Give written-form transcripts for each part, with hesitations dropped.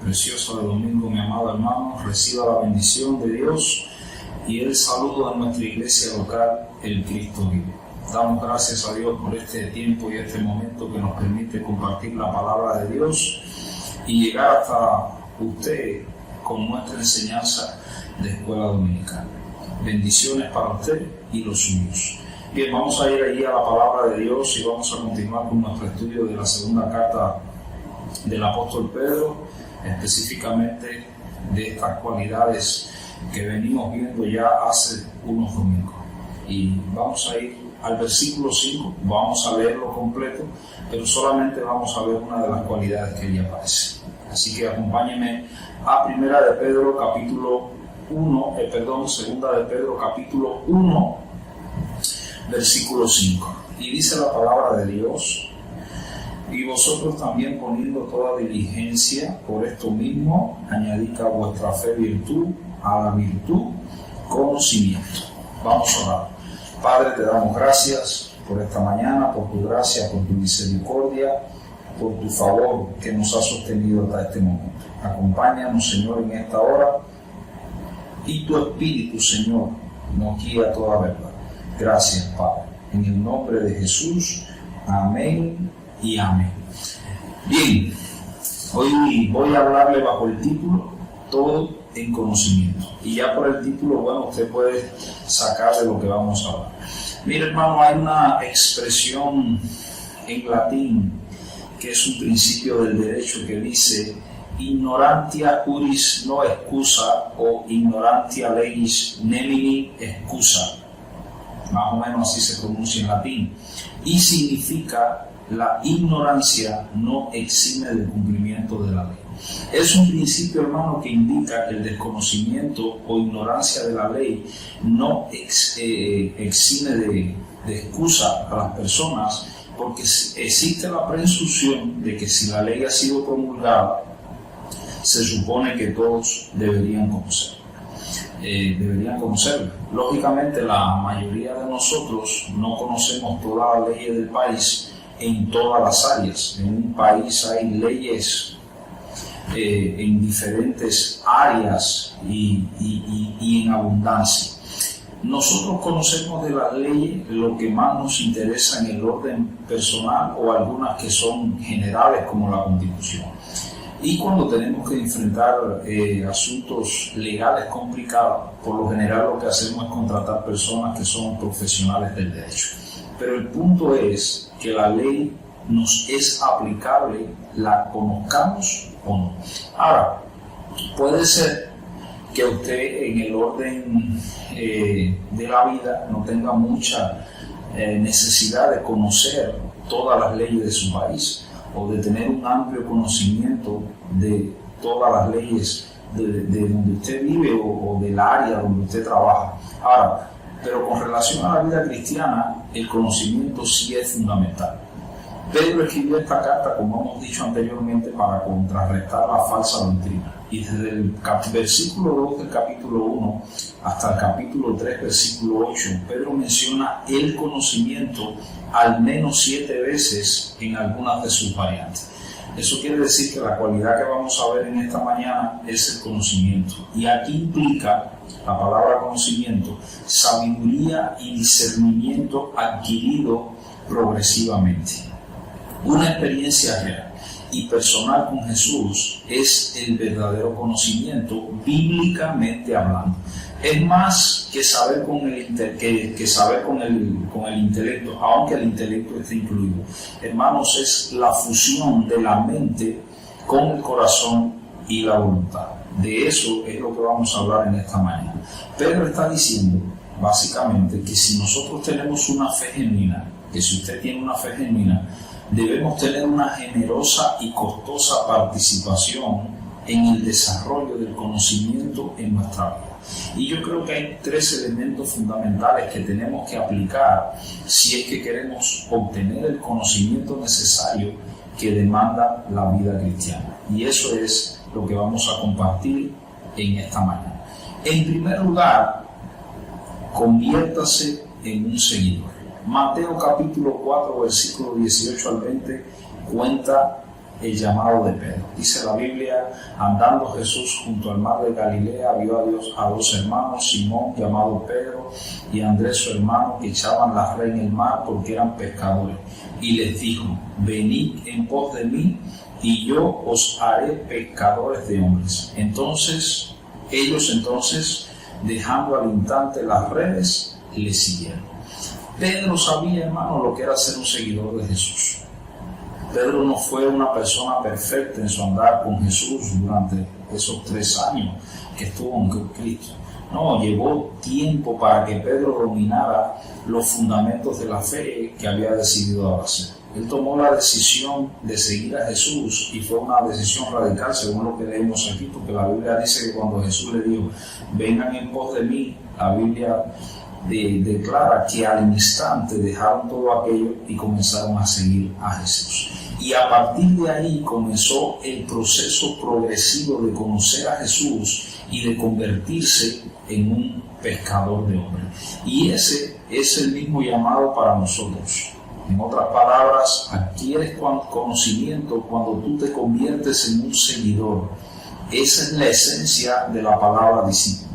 precioso de domingo, mi amado hermano, reciba la bendición de Dios y el saludo de nuestra iglesia local, el Cristo vive. Damos gracias a Dios por este tiempo y este momento que nos permite compartir la palabra de Dios y llegar hasta usted con nuestra enseñanza de escuela dominical. Bendiciones para usted y los suyos. Bien, vamos a ir allí a la palabra de Dios y vamos a continuar con nuestro estudio de la segunda carta del apóstol Pedro, específicamente de estas cualidades que venimos viendo ya hace unos domingos. Y vamos a ir al versículo 5, vamos a leerlo completo, pero solamente vamos a ver una de las cualidades que allí aparece. Así que acompáñenme a Segunda de Pedro capítulo 1, versículo 5. Y dice la palabra de Dios: y vosotros también, poniendo toda diligencia por esto mismo, añadid a vuestra fe virtud, a la virtud conocimiento. Vamos a orar. Padre, te damos gracias por esta mañana, por tu gracia, por tu misericordia, por tu favor que nos ha sostenido hasta este momento. Acompáñanos, Señor, en esta hora, y tu Espíritu, Señor, nos guía a toda verdad. Gracias, Padre. En el nombre de Jesús, amén y amén. Bien, hoy voy a hablarle bajo el título Todo en conocimiento. Y ya por el título, bueno, usted puede sacar de lo que vamos a hablar. Mire, hermano, hay una expresión en latín que es un principio del derecho que dice: ignorantia juris no excusa, o ignorantia legis nemini excusa. Más o menos así se pronuncia en latín. Y significa: la ignorancia no exime del cumplimiento de la ley. Es un principio, hermano, que indica que el desconocimiento o ignorancia de la ley no exime de excusa a las personas, porque existe la presunción de que si la ley ha sido promulgada, se supone que todos deberían conocerla. Lógicamente, la mayoría de nosotros no conocemos todas las leyes del país en todas las áreas. En un país hay leyes en diferentes áreas y en abundancia. Nosotros conocemos de las leyes lo que más nos interesa en el orden personal, o algunas que son generales, como la Constitución. Y cuando tenemos que enfrentar asuntos legales complicados, por lo general lo que hacemos es contratar personas que son profesionales del derecho. Pero el punto es que la ley nos es aplicable, la conozcamos o no. Ahora, puede ser que usted en el orden de la vida no tenga mucha necesidad de conocer todas las leyes de su país, o de tener un amplio conocimiento de todas las leyes de donde usted vive, o del área donde usted trabaja. Ahora, pero con relación a la vida cristiana, el conocimiento sí es fundamental. Pedro escribió esta carta, como hemos dicho anteriormente, para contrarrestar la falsa doctrina. Y desde el versículo 2 del capítulo 1 hasta el capítulo 3, versículo 8, Pedro menciona el conocimiento al menos 7 veces en algunas de sus variantes. Eso quiere decir que la cualidad que vamos a ver en esta mañana es el conocimiento. Y aquí implica la palabra conocimiento, sabiduría y discernimiento adquirido progresivamente. Una experiencia real y personal con Jesús es el verdadero conocimiento, bíblicamente hablando. Es más que saber con el intelecto, aunque el intelecto esté incluido. Hermanos, es la fusión de la mente con el corazón y la voluntad. De eso es lo que vamos a hablar en esta mañana. Pedro está diciendo, básicamente, que si nosotros tenemos una fe genuina, que si usted tiene una fe genuina, debemos tener una generosa y costosa participación en el desarrollo del conocimiento en nuestra vida. Y yo creo que hay 3 elementos fundamentales que tenemos que aplicar si es que queremos obtener el conocimiento necesario que demanda la vida cristiana. Y eso es lo que vamos a compartir en esta mañana. En primer lugar, conviértase en un seguidor. Mateo capítulo 4, versículo 18 al 20 cuenta el llamado de Pedro. Dice la Biblia: andando Jesús junto al mar de Galilea, vio a dos hermanos, Simón llamado Pedro y Andrés su hermano, que echaban la red en el mar porque eran pescadores. Y les dijo: venid en pos de mí, y yo os haré pescadores de hombres. Ellos, dejando al instante las redes, le siguieron. Pedro sabía, hermano, lo que era ser un seguidor de Jesús. Pedro no fue una persona perfecta en su andar con Jesús durante esos 3 años que estuvo con Cristo. No, llevó tiempo para que Pedro dominara los fundamentos de la fe que había decidido hacer. Él tomó la decisión de seguir a Jesús y fue una decisión radical, según lo que leemos aquí, porque la Biblia dice que cuando Jesús le dijo: vengan en pos de mí, la Biblia declara que al instante dejaron todo aquello y comenzaron a seguir a Jesús. Y a partir de ahí comenzó el proceso progresivo de conocer a Jesús y de convertirse en un pescador de hombres. Y ese es el mismo llamado para nosotros. En otras palabras, adquieres conocimiento cuando tú te conviertes en un seguidor. Esa es la esencia de la palabra discípulo.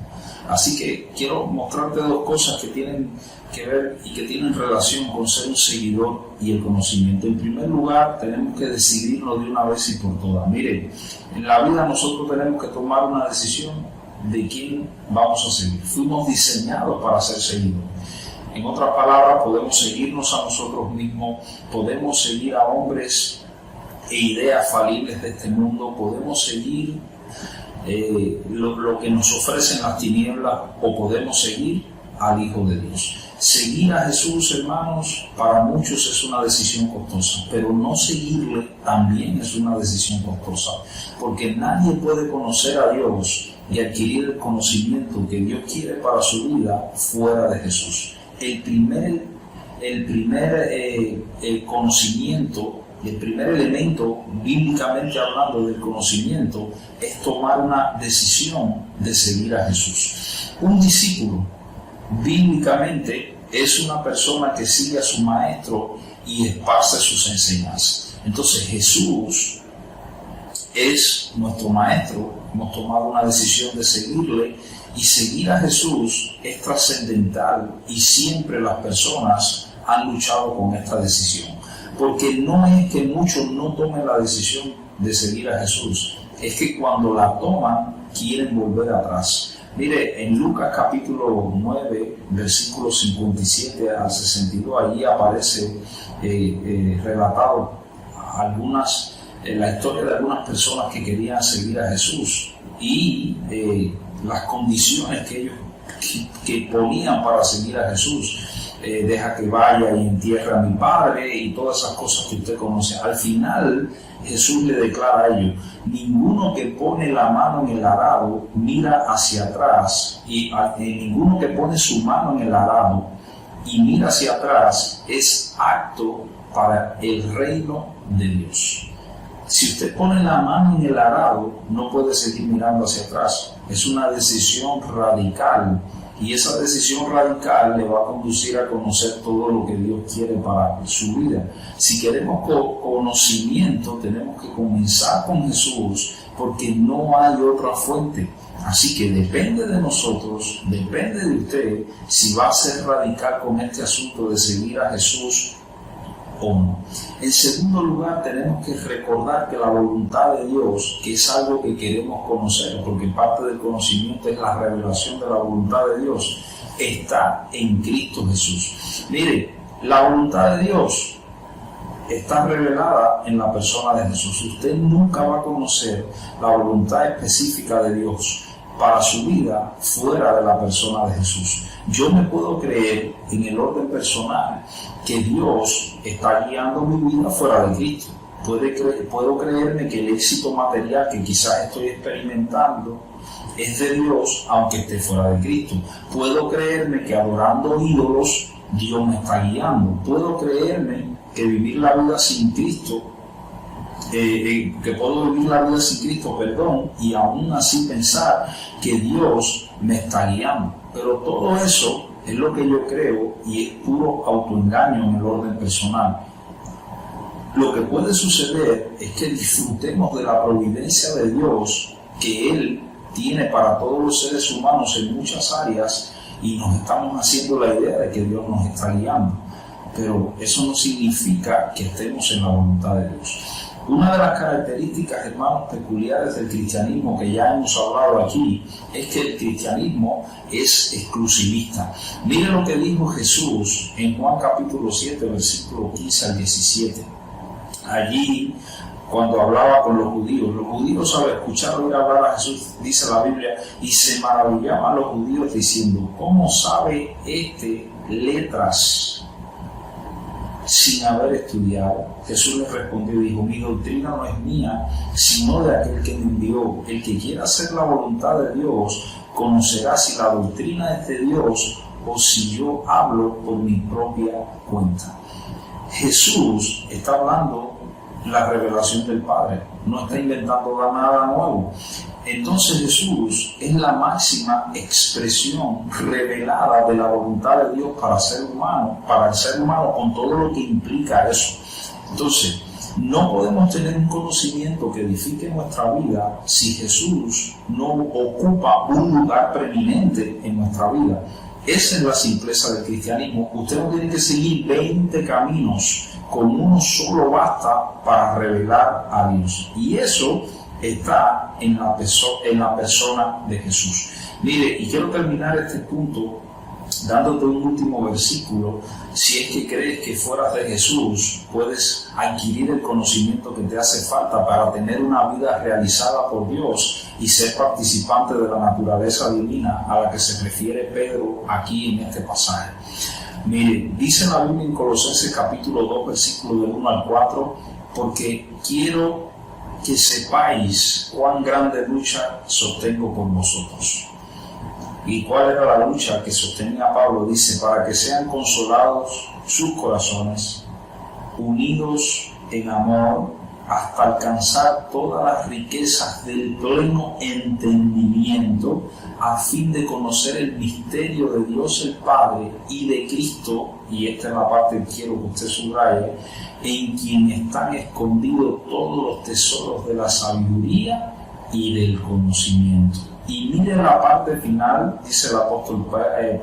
Así que quiero mostrarte 2 cosas que tienen que ver y que tienen relación con ser un seguidor y el conocimiento. En primer lugar, tenemos que decidirlo de una vez y por todas. Miren, en la vida nosotros tenemos que tomar una decisión de quién vamos a seguir. Fuimos diseñados para ser seguidores. En otras palabras, podemos seguirnos a nosotros mismos, podemos seguir a hombres e ideas falibles de este mundo, podemos seguir lo que nos ofrecen las tinieblas, o podemos seguir al Hijo de Dios. Seguir a Jesús, hermanos, para muchos es una decisión costosa, pero no seguirle también es una decisión costosa, porque nadie puede conocer a Dios y adquirir el conocimiento que Dios quiere para su vida fuera de Jesús. El primer conocimiento, el primer elemento, bíblicamente hablando del conocimiento, es tomar una decisión de seguir a Jesús. Un discípulo, bíblicamente, es una persona que sigue a su maestro y esparce sus enseñanzas. Entonces Jesús es nuestro maestro, hemos tomado una decisión de seguirle, y seguir a Jesús es trascendental, y siempre las personas han luchado con esta decisión. Porque no es que muchos no tomen la decisión de seguir a Jesús, es que cuando la toman quieren volver atrás. Mire, en Lucas capítulo 9, versículos 57 al 62, allí aparece relatado la historia de algunas personas que querían seguir a Jesús y las condiciones que ellos que ponían para seguir a Jesús. Deja que vaya y entierre a mi padre y todas esas cosas que usted conoce. Al final Jesús le declara a ellos: ninguno que pone la mano en el arado mira hacia atrás, y ninguno que pone su mano en el arado y mira hacia atrás es apto para el reino de Dios. Si usted pone la mano en el arado, no puede seguir mirando hacia atrás. Es una decisión radical, y esa decisión radical le va a conducir a conocer todo lo que Dios quiere para su vida. Si queremos conocimiento, tenemos que comenzar con Jesús, porque no hay otra fuente. Así que depende de nosotros, depende de usted, si va a ser radical con este asunto de seguir a Jesús o no. En segundo lugar, tenemos que recordar que la voluntad de Dios, que es algo que queremos conocer, porque parte del conocimiento es la revelación de la voluntad de Dios, está en Cristo Jesús. Mire, la voluntad de Dios está revelada en la persona de Jesús. Usted nunca va a conocer la voluntad específica de Dios para su vida fuera de la persona de Jesús. Yo me puedo creer en el orden personal que Dios está guiando mi vida fuera de Cristo. Puedo creerme que el éxito material que quizás estoy experimentando es de Dios, aunque esté fuera de Cristo. Puedo creerme que adorando ídolos Dios me está guiando. Puedo creerme que vivir la vida sin Cristo, y aún así pensar que Dios me está guiando. Pero todo eso es lo que yo creo y es puro autoengaño en el orden personal. Lo que puede suceder es que disfrutemos de la providencia de Dios que Él tiene para todos los seres humanos en muchas áreas y nos estamos haciendo la idea de que Dios nos está guiando. Pero eso no significa que estemos en la voluntad de Dios. Una de las características, hermanos, peculiares del cristianismo que ya hemos hablado aquí es que el cristianismo es exclusivista. Mire lo que dijo Jesús en Juan capítulo 7, versículo 15 al 17. Allí, cuando hablaba con los judíos al escuchar oír hablar a Jesús, dice la Biblia, y se maravillaban los judíos diciendo, ¿cómo sabe este letras sin haber estudiado? Jesús les respondió y dijo, mi doctrina no es mía, sino de aquel que me envió. El que quiera hacer la voluntad de Dios, conocerá si la doctrina es de Dios o si yo hablo por mi propia cuenta. Jesús está hablando la revelación del Padre, no está inventando nada nuevo. Entonces Jesús es la máxima expresión revelada de la voluntad de Dios para el ser humano con todo lo que implica eso. Entonces, no podemos tener un conocimiento que edifique nuestra vida si Jesús no ocupa un lugar preeminente en nuestra vida. Esa es la simpleza del cristianismo. Usted no tiene que seguir 20 caminos, con uno solo basta para revelar a Dios. Y eso está en la persona de Jesús. Mire, y quiero terminar este punto dándote un último versículo. Si es que crees que fuera de Jesús puedes adquirir el conocimiento que te hace falta para tener una vida realizada por Dios y ser participante de la naturaleza divina a la que se refiere Pedro aquí en este pasaje. Mire, dice la Biblia en Colosenses capítulo 2, versículo del 1 al 4, porque quiero que sepáis cuán grande lucha sostengo por vosotros. ¿Y cuál era la lucha que sostenía Pablo? Dice, para que sean consolados sus corazones, unidos en amor, hasta alcanzar todas las riquezas del pleno entendimiento, a fin de conocer el misterio de Dios el Padre y de Cristo, y esta es la parte que quiero que usted subraye, en quien están escondidos todos los tesoros de la sabiduría y del conocimiento. Y mire la parte final, dice el apóstol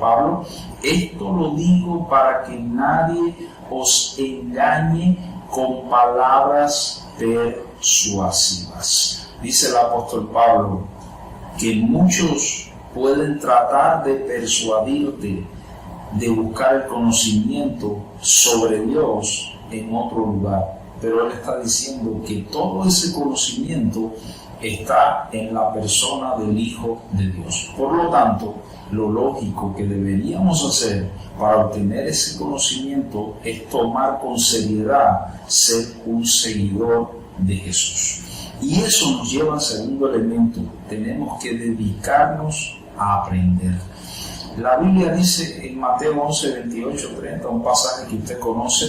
Pablo, esto lo digo para que nadie os engañe con palabras persuasivas. Dice el apóstol Pablo que muchos pueden tratar de persuadirte de buscar el conocimiento sobre Dios en otro lugar, pero él está diciendo que todo ese conocimiento está en la persona del Hijo de Dios. Por lo tanto, lo lógico que deberíamos hacer para obtener ese conocimiento es tomar con seriedad ser un seguidor de Jesús. Y eso nos lleva al segundo elemento. Tenemos que dedicarnos a aprender. La Biblia dice en Mateo 11, 28, 30, un pasaje que usted conoce,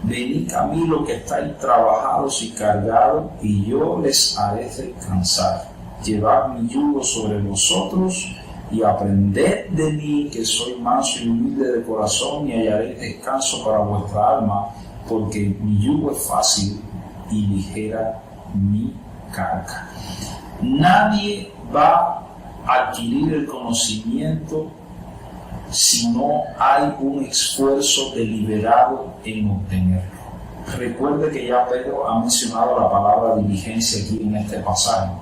venid a mí los que estáis trabajados y cargados, y yo les haré descansar. Llevad mi yugo sobre vosotros y aprended de mí, que soy manso y humilde de corazón, y hallaréis descanso para vuestra alma, porque mi yugo es fácil y ligera mi carga. Nadie va a adquirir el conocimiento si no hay un esfuerzo deliberado en obtenerlo. Recuerde que ya Pedro ha mencionado la palabra diligencia aquí en este pasaje.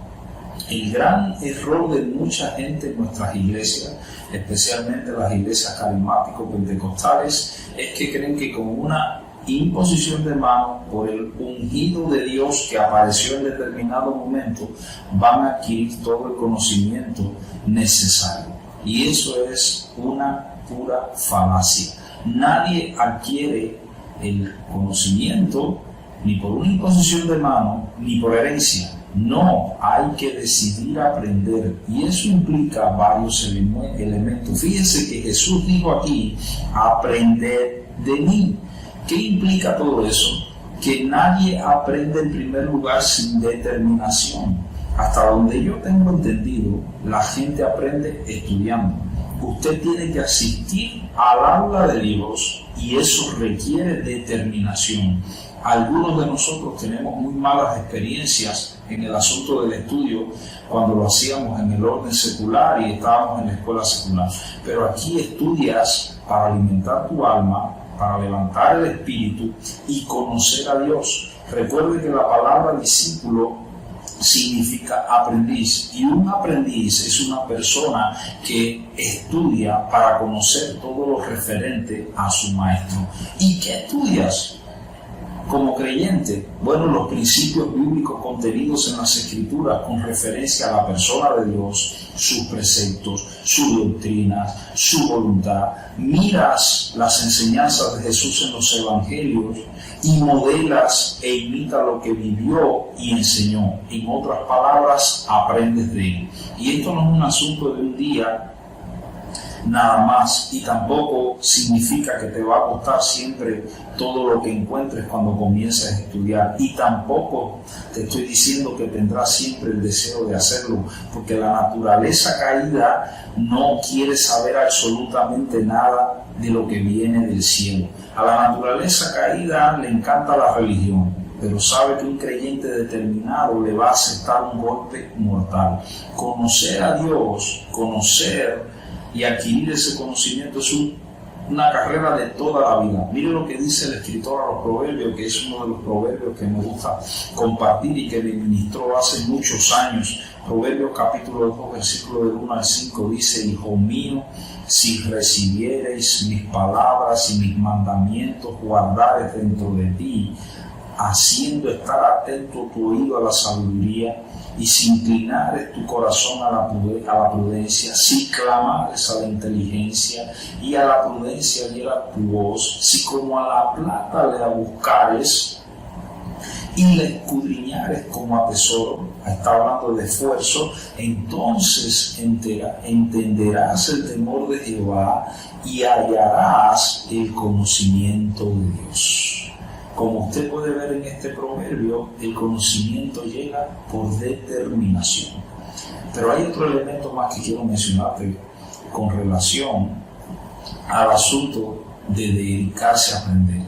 El gran error de mucha gente en nuestras iglesias, especialmente las iglesias carismáticos pentecostales, es que creen que con una imposición de mano por el ungido de Dios que apareció en determinado momento van a adquirir todo el conocimiento necesario. Y eso es una pura falacia. Nadie adquiere el conocimiento ni por una imposición de mano ni por herencia. No, hay que decidir aprender, y eso implica varios elementos. Fíjense que Jesús dijo aquí, aprender de mí. ¿Qué implica todo eso? Que nadie aprende en primer lugar sin determinación. Hasta donde yo tengo entendido, la gente aprende estudiando. Usted tiene que asistir al aula de libros y eso requiere determinación. Algunos de nosotros tenemos muy malas experiencias en el asunto del estudio cuando lo hacíamos en el orden secular y estábamos en la escuela secular. Pero aquí estudias para alimentar tu alma, para levantar el espíritu y conocer a Dios. Recuerde que la palabra discípulo significa aprendiz, y un aprendiz es una persona que estudia para conocer todo lo referente a su maestro. ¿Y qué estudias como creyente? Bueno, los principios bíblicos contenidos en las Escrituras con referencia a la persona de Dios, sus preceptos, su doctrina, su voluntad. Miras las enseñanzas de Jesús en los evangelios y modelas e imitas lo que vivió y enseñó. En otras palabras, aprendes de él. Y esto no es un asunto de un día nada más, y tampoco significa que te va a costar siempre todo lo que encuentres cuando comiences a estudiar, y tampoco te estoy diciendo que tendrás siempre el deseo de hacerlo, porque la naturaleza caída no quiere saber absolutamente nada de lo que viene del cielo. A la naturaleza caída le encanta la religión, pero sabe que un creyente determinado le va a aceptar un golpe mortal. Conocer a Dios, conocer y adquirir ese conocimiento es una carrera de toda la vida. Mire lo que dice el escritor a los Proverbios, que es uno de los proverbios que me gusta compartir y que me ministró hace muchos años. Proverbios capítulo 2, versículo del 1 al 5 dice: Hijo mío, si recibiereis mis palabras y mis mandamientos guardares dentro de ti, haciendo estar atento tu oído a la sabiduría, y si inclinares tu corazón a la prudencia, si clamares a la inteligencia y a la prudencia diera tu voz, si como a la plata la buscares y la escudriñares como a tesoro, está hablando de esfuerzo, entonces entenderás el temor de Jehová y hallarás el conocimiento de Dios. Como usted puede ver en este proverbio, el conocimiento llega por determinación. Pero hay otro elemento más que quiero mencionarte con relación al asunto de dedicarse a aprender.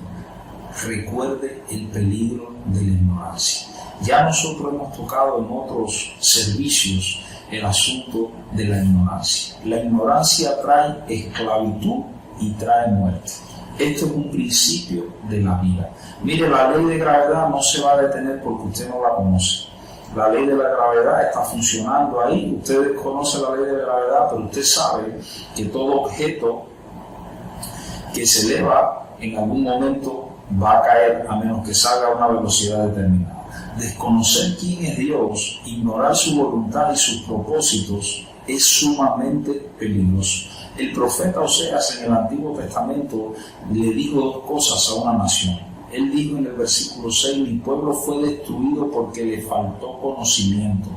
Recuerde el peligro de la ignorancia. Ya nosotros hemos tocado en otros servicios el asunto de la ignorancia. La ignorancia trae esclavitud y trae muerte. Esto es un principio de la vida. Mire, la ley de gravedad no se va a detener porque usted no la conoce. La ley de la gravedad está funcionando ahí. Usted desconoce la ley de la gravedad, pero usted sabe que todo objeto que se eleva en algún momento va a caer a menos que salga a una velocidad determinada. Desconocer quién es Dios, ignorar su voluntad y sus propósitos es sumamente peligroso. El profeta Oseas en el Antiguo Testamento le dijo dos cosas a una nación. Él dijo en el versículo 6: mi pueblo fue destruido porque le faltó conocimiento.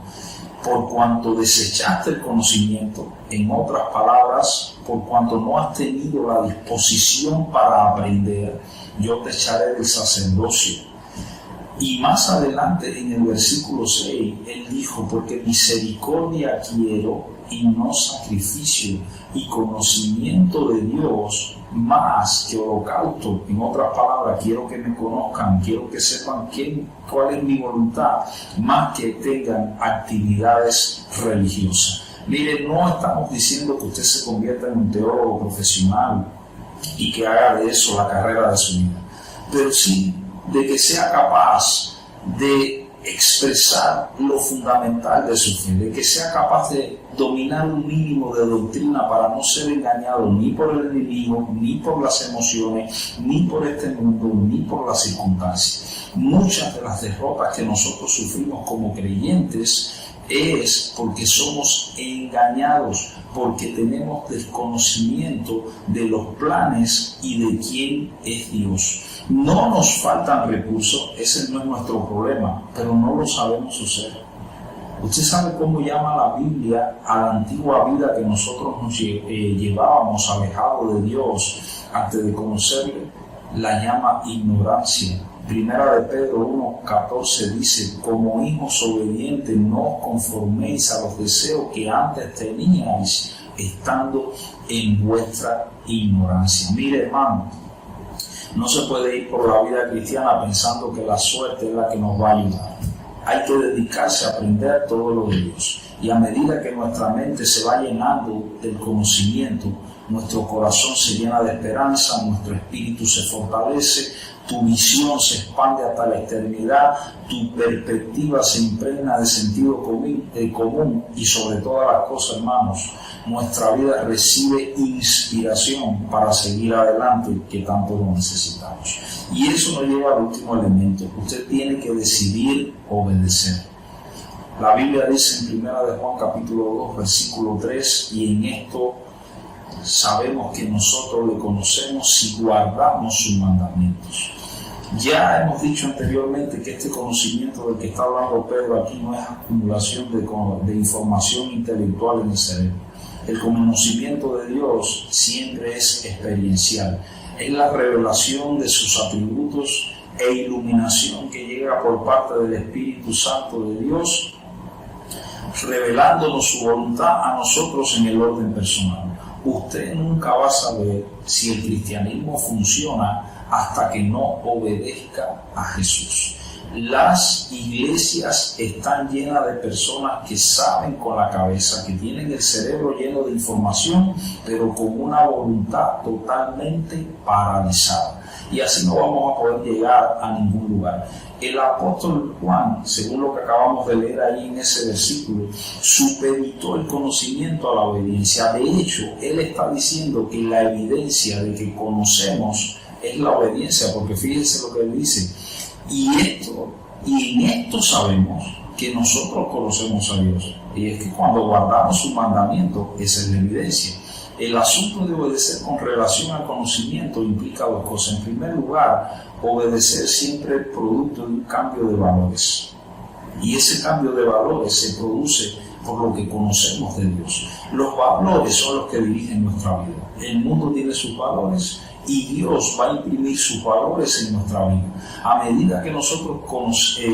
Por cuanto desechaste el conocimiento, en otras palabras, por cuanto no has tenido la disposición para aprender, yo te echaré del sacerdocio. Y más adelante en el versículo 6, él dijo: porque misericordia quiero y no sacrificio, y conocimiento de Dios más que holocausto. En otras palabras, quiero que me conozcan, quiero que sepan cuál es mi voluntad, más que tengan actividades religiosas. Mire, no estamos diciendo que usted se convierta en un teólogo profesional y que haga de eso la carrera de su vida, pero sí de que sea capaz de expresar lo fundamental de su fe, de que sea capaz de dominar un mínimo de doctrina para no ser engañado ni por el enemigo, ni por las emociones, ni por este mundo, ni por las circunstancias. Muchas de las derrotas que nosotros sufrimos como creyentes es porque somos engañados, porque tenemos desconocimiento de los planes y de quién es Dios. No nos faltan recursos, ese no es nuestro problema, pero no lo sabemos usar. Usted sabe cómo llama la Biblia a la antigua vida que nosotros nos llevábamos alejados de Dios antes de conocerle. La llama ignorancia. Primera de Pedro 1:14 dice: como hijos obedientes no os conforméis a los deseos que antes teníais estando en vuestra ignorancia. Mire, hermano, No se puede ir por la vida cristiana pensando que la suerte es la que nos va a ayudar. Hay que dedicarse a aprender todo lo de Dios. Y a medida que nuestra mente se va llenando del conocimiento, nuestro corazón se llena de esperanza, nuestro espíritu se fortalece, tu visión se expande hasta la eternidad, tu perspectiva se impregna de sentido común y sobre todas las cosas, hermanos, nuestra vida recibe inspiración para seguir adelante, que tanto lo necesitamos. Y eso nos lleva al último elemento. Usted tiene que decidir obedecer. La Biblia dice en 1 de Juan capítulo 2, versículo 3, y en esto sabemos que nosotros le conocemos si guardamos sus mandamientos. Ya hemos dicho anteriormente que este conocimiento del que está hablando Pedro aquí no es acumulación de información intelectual en el cerebro. El conocimiento de Dios siempre es experiencial. Es la revelación de sus atributos e iluminación que llega por parte del Espíritu Santo de Dios, revelándonos su voluntad a nosotros en el orden personal. Usted nunca va a saber si el cristianismo funciona hasta que no obedezca a Jesús. Las iglesias están llenas de personas que saben con la cabeza, que tienen el cerebro lleno de información, pero con una voluntad totalmente paralizada. Y así no vamos a poder llegar a ningún lugar. El apóstol Juan, según lo que acabamos de leer ahí en ese versículo, supeditó el conocimiento a la obediencia. De hecho, él está diciendo que la evidencia de que conocemos es la obediencia, porque fíjense lo que él dice. Y en esto sabemos que nosotros conocemos a Dios. Y es que cuando guardamos su mandamiento, esa es la evidencia. El asunto de obedecer con relación al conocimiento implica dos cosas. En primer lugar, obedecer siempre es producto de un cambio de valores. Y ese cambio de valores se produce por lo que conocemos de Dios. Los valores son los que dirigen nuestra vida. El mundo tiene sus valores y Dios va a imprimir sus valores en nuestra vida. A medida que nosotros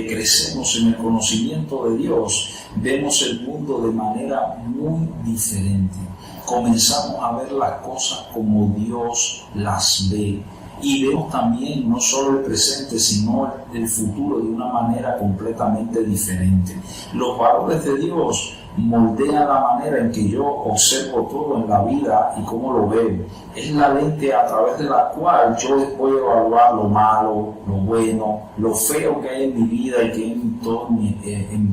crecemos en el conocimiento de Dios, vemos el mundo de manera muy diferente. Comenzamos a ver las cosas como Dios las ve. Y vemos también no solo el presente, sino el futuro de una manera completamente diferente. Los valores de Dios moldean la manera en que yo observo todo en la vida y cómo lo veo. Es la lente a través de la cual yo puedo evaluar lo malo, lo bueno, lo feo que hay en mi vida y que hay en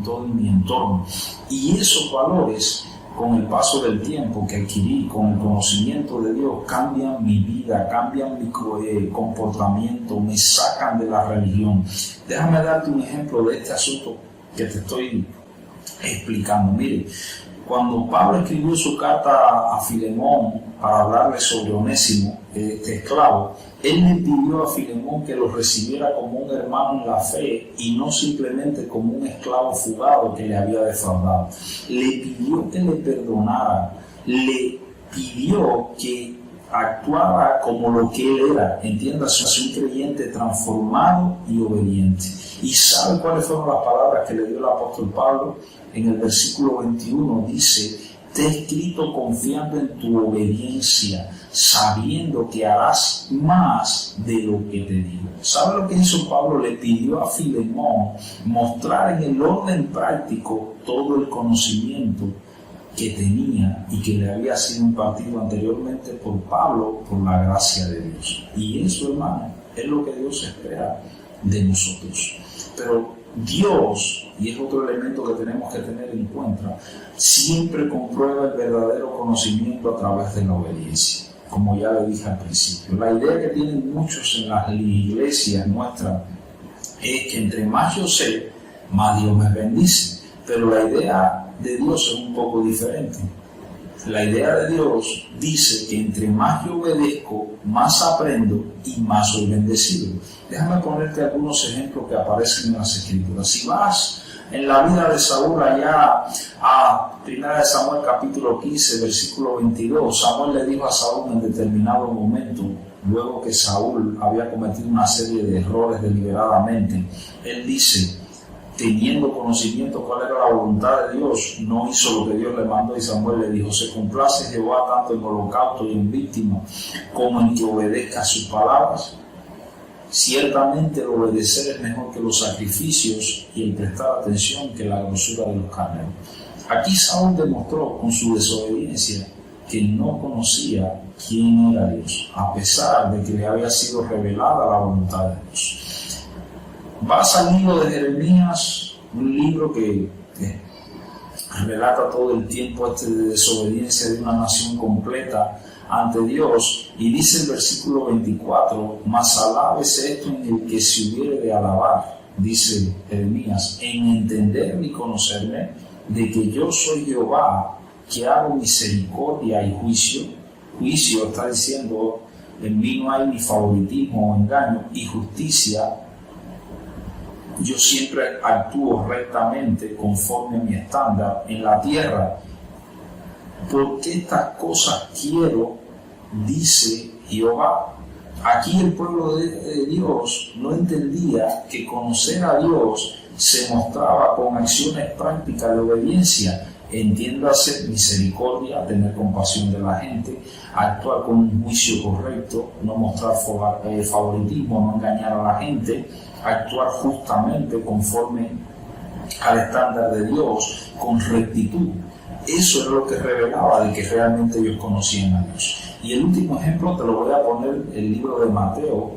todo mi entorno. Y esos valores, con el paso del tiempo que adquirí, con el conocimiento de Dios, cambian mi vida, cambian mi comportamiento, me sacan de la religión. Déjame darte un ejemplo de este asunto que te estoy explicando. Mire, cuando Pablo escribió su carta a Filemón para hablarle sobre Onésimo, este esclavo, él le pidió a Filemón que lo recibiera como un hermano en la fe y no simplemente como un esclavo fugado que le había defraudado. Le pidió que le perdonara, le pidió que actuara como lo que él era, entiéndase, un creyente transformado y obediente. ¿Y sabe cuáles fueron las palabras que le dio el apóstol Pablo? En el versículo 21 dice: te he escrito confiando en tu obediencia, sabiendo que harás más de lo que te digo. ¿Sabe lo que hizo Pablo? Le pidió a Filemón mostrar en el orden práctico todo el conocimiento que tenía y que le había sido impartido anteriormente por Pablo por la gracia de Dios. Y eso, hermano, es lo que Dios espera de nosotros. Pero Dios, y es otro elemento que tenemos que tener en cuenta, siempre comprueba el verdadero conocimiento a través de la obediencia, como ya le dije al principio. La idea que tienen muchos en las iglesias nuestras es que entre más yo sé, más Dios me bendice. Pero la idea de Dios es un poco diferente. La idea de Dios dice que entre más yo obedezco, más aprendo y más soy bendecido. Déjame ponerte algunos ejemplos que aparecen en las Escrituras. Si vas en la vida de Saúl allá a 1 Samuel capítulo 15, versículo 22, Samuel le dijo a Saúl en determinado momento, luego que Saúl había cometido una serie de errores deliberadamente, él dice, teniendo conocimiento cuál era la voluntad de Dios, no hizo lo que Dios le mandó, y Samuel le dijo: se complace Jehová tanto en holocausto y en víctima como en que obedezca sus palabras. Ciertamente el obedecer es mejor que los sacrificios y el prestar atención que la grosura de los carneros. Aquí Saúl demostró con su desobediencia que no conocía quién era Dios, a pesar de que le había sido revelada la voluntad de Dios. Vas al libro de Jeremías, un libro que relata todo el tiempo de desobediencia de una nación completa ante Dios, y dice el versículo 24: mas alábese esto en el que se hubiere de alabar, dice Jeremías, en entender y conocerme, de que yo soy Jehová, que hago misericordia y juicio. Juicio está diciendo, en mí no hay ni favoritismo o engaño, y justicia. Yo siempre actúo rectamente conforme a mi estándar en la tierra. Porque estas cosas quiero, dice Jehová. Aquí el pueblo de Dios no entendía que conocer a Dios se mostraba con acciones prácticas de obediencia. Entiéndase misericordia, tener compasión de la gente, actuar con un juicio correcto, no mostrar favoritismo, no engañar a la gente, actuar justamente conforme al estándar de Dios, con rectitud. Eso es lo que revelaba de que realmente ellos conocían a Dios. Y el último ejemplo te lo voy a poner el libro de Mateo,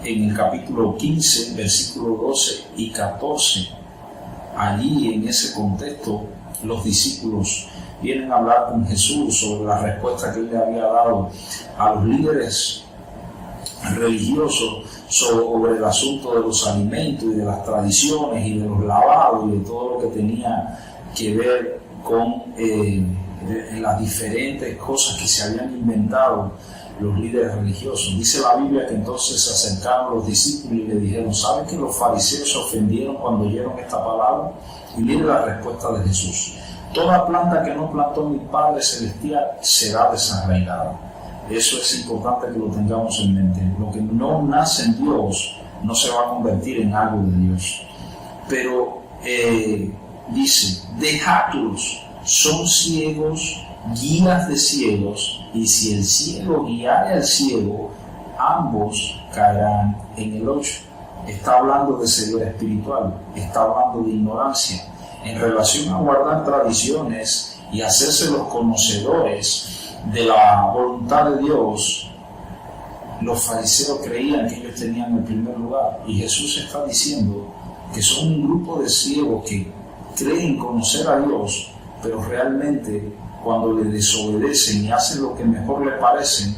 en el capítulo 15, versículos 12 y 14. Allí, en ese contexto, los discípulos vienen a hablar con Jesús sobre la respuesta que él le había dado a los líderes religiosos sobre el asunto de los alimentos y de las tradiciones y de los lavados y de todo lo que tenía que ver con las diferentes cosas que se habían inventado los líderes religiosos. Dice la Biblia que entonces se acercaron los discípulos y le dijeron: ¿saben que los fariseos se ofendieron cuando oyeron esta palabra? Y miren la respuesta de Jesús: toda planta que no plantó mi Padre Celestial será desarraigada. Eso es importante que lo tengamos en mente. Lo que no nace en Dios no se va a convertir en algo de Dios. Pero dice: dejadlos, son ciegos, guías de ciegos, y si el ciego guiare al ciego, ambos caerán en el hoyo. Está hablando de ceguera espiritual, está hablando de ignorancia. En relación a guardar tradiciones y hacerse los conocedores de la voluntad de Dios, los fariseos creían que ellos tenían el primer lugar, y Jesús está diciendo que son un grupo de ciegos que creen conocer a Dios, pero realmente cuando le desobedecen y hacen lo que mejor les parece,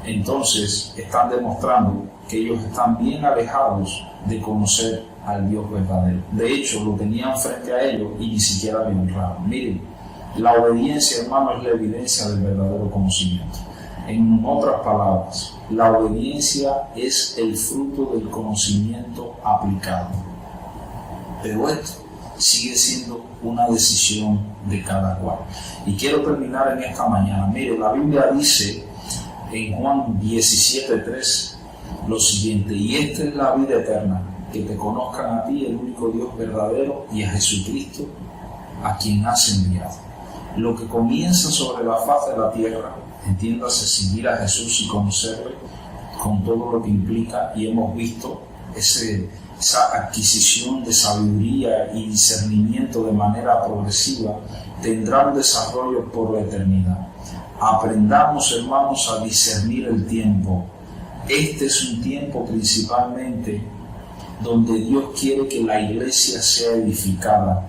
entonces están demostrando que ellos están bien alejados de conocer al Dios verdadero. De hecho, lo tenían frente a ellos y ni siquiera le honraban. Miren, la obediencia, hermano, es la evidencia del verdadero conocimiento. En otras palabras, la obediencia es el fruto del conocimiento aplicado. Pero esto sigue siendo una decisión de cada cual. Y quiero terminar en esta mañana. Mire, la Biblia dice en Juan 17:3 lo siguiente: y esta es la vida eterna, que te conozcan a ti, el único Dios verdadero, y a Jesucristo, a quien has enviado. Lo que comienza sobre la faz de la tierra, entiéndase seguir a Jesús y conocerle, con todo lo que implica, y hemos visto esa adquisición de sabiduría y discernimiento de manera progresiva, tendrá un desarrollo por la eternidad. Aprendamos, hermanos, a discernir el tiempo. Este es un tiempo principalmente donde Dios quiere que la iglesia sea edificada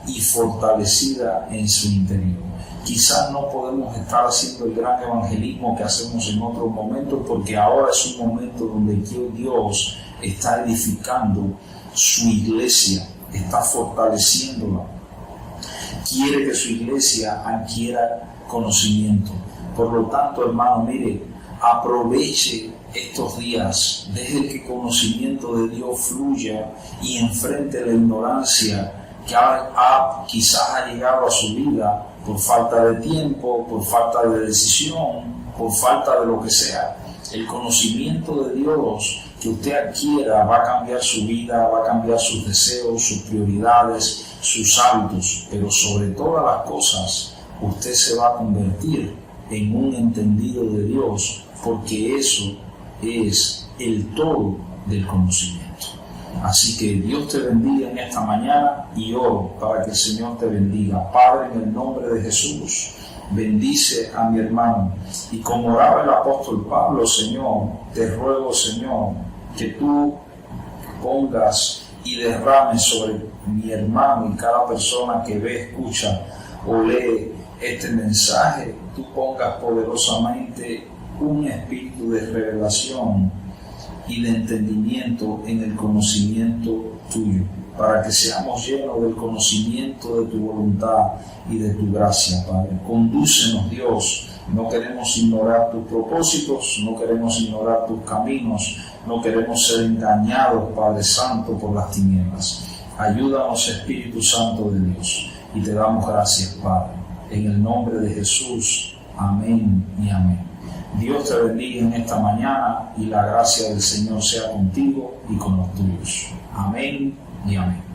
y fortalecida en su interior. Quizás no podemos estar haciendo el gran evangelismo que hacemos en otros momentos, porque ahora es un momento donde Dios está edificando su iglesia, está fortaleciéndola. Quiere que su iglesia adquiera conocimiento. Por lo tanto, hermano, mire, aproveche estos días, deje que el conocimiento de Dios fluya y enfrente la ignorancia que quizás ha llegado a su vida por falta de tiempo, por falta de decisión, por falta de lo que sea. El conocimiento de Dios que usted adquiera va a cambiar su vida, va a cambiar sus deseos, sus prioridades, sus hábitos, pero sobre todas las cosas usted se va a convertir en un entendido de Dios, porque eso es el todo del conocimiento. Así que Dios te bendiga en esta mañana y oro para que el Señor te bendiga. Padre, en el nombre de Jesús, bendice a mi hermano. Y como oraba el apóstol Pablo, Señor, te ruego, Señor, que tú pongas y derrames sobre mi hermano y cada persona que ve, escucha o lee este mensaje, tú pongas poderosamente un espíritu de revelación y de entendimiento en el conocimiento tuyo, para que seamos llenos del conocimiento de tu voluntad y de tu gracia, Padre. Condúcenos, Dios. No queremos ignorar tus propósitos, no queremos ignorar tus caminos, no queremos ser engañados, Padre Santo, por las tinieblas. Ayúdanos, Espíritu Santo de Dios, y te damos gracias, Padre. En el nombre de Jesús, amén y amén. Dios te bendiga en esta mañana y la gracia del Señor sea contigo y con los tuyos. Amén y amén.